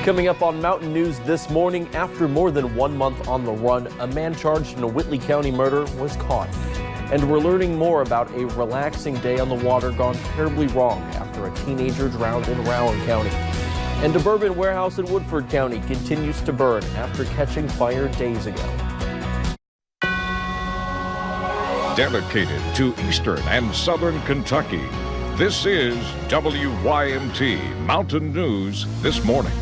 Coming up on Mountain News this morning, after more than 1 month on the run, a man charged in a Whitley County murder was caught. And we're learning more about a relaxing day on the water gone terribly wrong after a teenager drowned in Rowan County. And a bourbon warehouse in Woodford County continues to burn after catching fire days ago. Dedicated to Eastern and Southern Kentucky, this is WYMT Mountain News This Morning.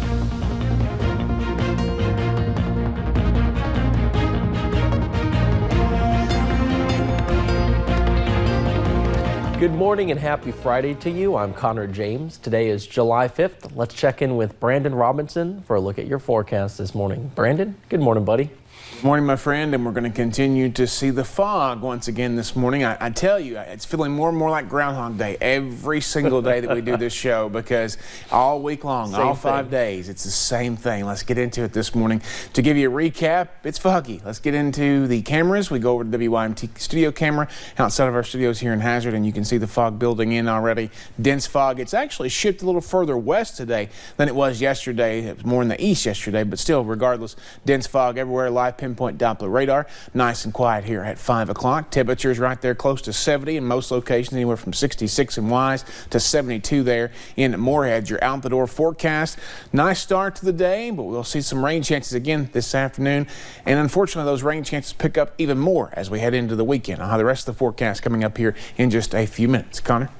Good morning and happy Friday to you. I'm Connor James. Today is July 5th. Let's check in with Brandon Robinson for a look at your forecast this morning. Brandon, good morning, buddy. Good morning, my friend, and we're going to continue to see the fog once again this morning. I tell you, it's feeling more and more like Groundhog Day every single day that we do this show, because all week long, all 5 days, it's the same thing. Let's get into it this morning. To give you a recap, it's foggy. Let's get into the cameras. We go over to WYMT studio camera outside of our studios here in Hazard, and you can see the fog building in already. Dense fog. It's actually shifted a little further west today than it was yesterday. It was more in the east yesterday, but still, regardless, dense fog everywhere. Live pinpoint Doppler radar. Nice and quiet here at 5 o'clock. Temperatures right there close to 70 in most locations, anywhere from 66 in Wise to 72 there in Moorhead. Your out the door forecast. Nice start to the day, but we'll see some rain chances again this afternoon. And unfortunately, those rain chances pick up even more as we head into the weekend. I'll have the rest of the forecast coming up here in just a few minutes. Connor?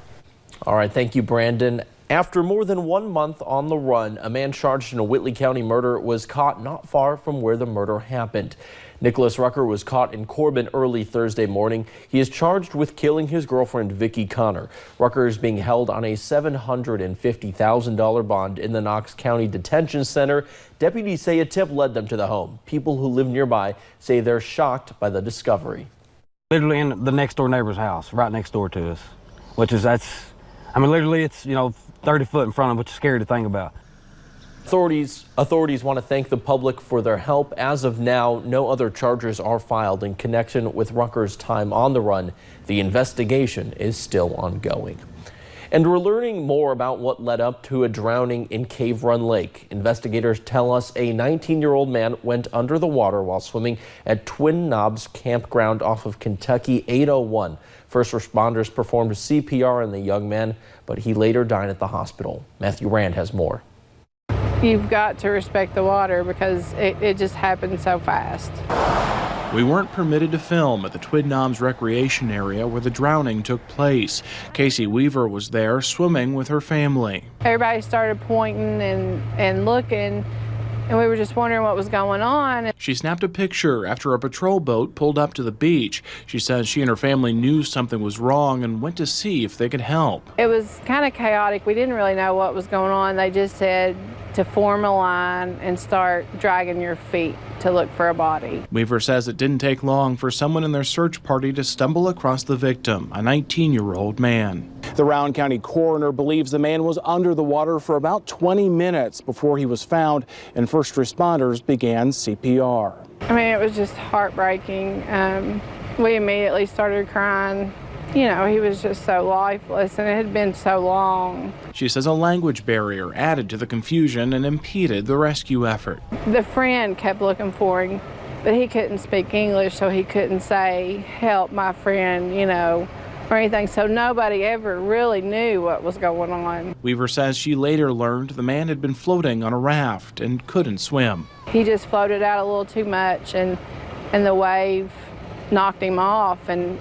All right, thank you, Brandon. After more than 1 month on the run, a man charged in a Whitley County murder was caught not far from where the murder happened. Nicholas Rucker was caught in Corbin early Thursday morning. He is charged with killing his girlfriend, Vicki Connor. Rucker is being held on a $750,000 bond in the Knox County Detention Center. Deputies say a tip led them to the home. People who live nearby say they're shocked by the discovery. Literally in the next door neighbor's house, right next door to us, literally it's, 30 foot in front of them, which is scary to think about. Authorities want to thank the public for their help. As of now, no other charges are filed in connection with Rucker's time on the run. The investigation is still ongoing. And we're learning more about what led up to a drowning in Cave Run Lake. Investigators tell us a 19-year-old man went under the water while swimming at Twin Knobs Campground off of Kentucky 801. First responders performed CPR on the young man, but he later died at the hospital. Matthew Rand has more. You've got to respect the water because it just happened so fast. We weren't permitted to film at the Twin Knobs recreation area where the drowning took place. Casey Weaver was there swimming with her family. Everybody started pointing and looking, and we were just wondering what was going on. She snapped a picture after a patrol boat pulled up to the beach. She says she and her family knew something was wrong and went to see if they could help. It was kind of chaotic. We didn't really know what was going on. They just said to form a line and start dragging your feet to look for a body. Weaver says it didn't take long for someone in their search party to stumble across the victim, a 19-year-old man. The Rowan County coroner believes the man was under the water for about 20 minutes before he was found, and first responders began CPR. It was just heartbreaking. We immediately started crying. He was just so lifeless, and it had been so long. She says a language barrier added to the confusion and impeded the rescue effort. The friend kept looking for him, but he couldn't speak English, so he couldn't say, "Help my friend," or anything. So nobody ever really knew what was going on. Weaver says she later learned the man had been floating on a raft and couldn't swim. He just floated out a little too much, and the wave knocked him off, and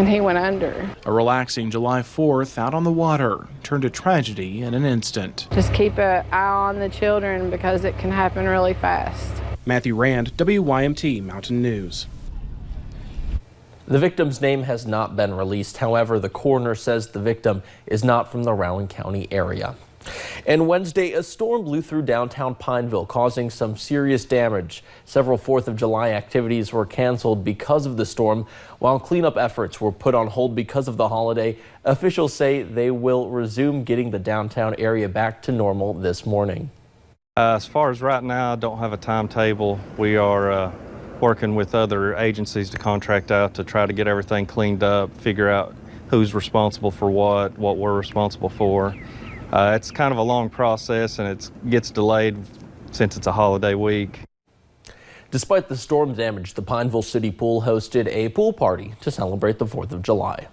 he went under. A relaxing July 4th out on the water turned to tragedy in an instant. Just keep an eye on the children because it can happen really fast. Matthew Rand, WYMT Mountain News. The victim's name has not been released. However, the coroner says the victim is not from the Rowan County area. And Wednesday, a storm blew through downtown Pineville, causing some serious damage. Several 4th of July activities were canceled because of the storm, while cleanup efforts were put on hold because of the holiday. Officials say they will resume getting the downtown area back to normal this morning. As far as right now, I don't have a timetable. We are working with other agencies to contract out to try to get everything cleaned up, figure out who's responsible for what we're responsible for. It's kind of a long process, and it gets delayed since it's a holiday week. Despite the storm damage, the Pineville City Pool hosted a pool party to celebrate the 4th of July.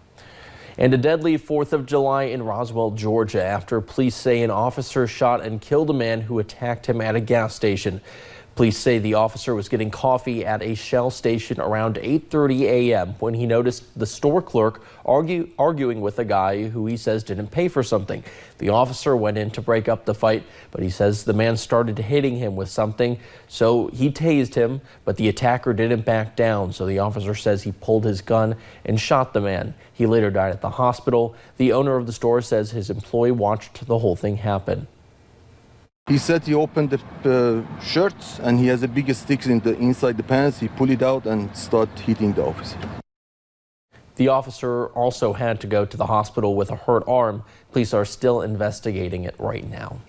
And a deadly 4th of July in Roswell, Georgia, after police say an officer shot and killed a man who attacked him at a gas station. Police say the officer was getting coffee at a Shell station around 8:30 a.m. when he noticed the store clerk arguing with a guy who he says didn't pay for something. The officer went in to break up the fight, but he says the man started hitting him with something, so he tased him, but the attacker didn't back down, so the officer says he pulled his gun and shot the man. He later died at the hospital. The owner of the store says his employee watched the whole thing happen. He said he opened the shirts and he has a big stick inside the pants. He pulled it out and started hitting the officer. The officer also had to go to the hospital with a hurt arm. Police are still investigating it right now.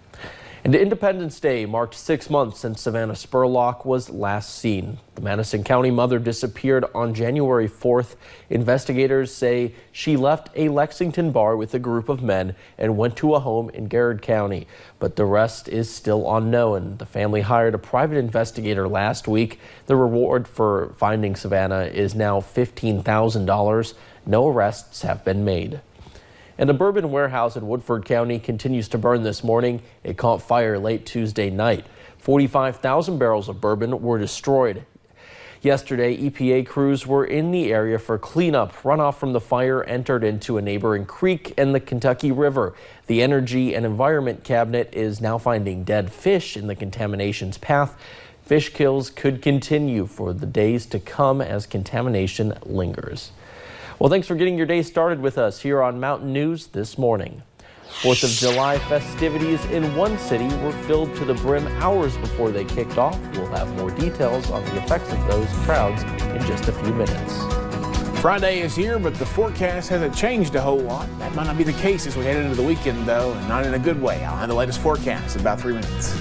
And Independence Day marked 6 months since Savannah Spurlock was last seen. The Madison County mother disappeared on January 4th. Investigators say she left a Lexington bar with a group of men and went to a home in Garrett County, but the rest is still unknown. The family hired a private investigator last week. The reward for finding Savannah is now $15,000. No arrests have been made. And a bourbon warehouse in Woodford County continues to burn this morning. It caught fire late Tuesday night. 45,000 barrels of bourbon were destroyed. Yesterday, EPA crews were in the area for cleanup. Runoff from the fire entered into a neighboring creek and the Kentucky River. The Energy and Environment Cabinet is now finding dead fish in the contamination's path. Fish kills could continue for the days to come as contamination lingers. Well, thanks for getting your day started with us here on Mountain News this morning. 4th of July festivities in one city were filled to the brim hours before they kicked off. We'll have more details on the effects of those crowds in just a few minutes. Friday is here, but the forecast hasn't changed a whole lot. That might not be the case as we head into the weekend, though, and not in a good way. I'll have the latest forecast in about 3 minutes.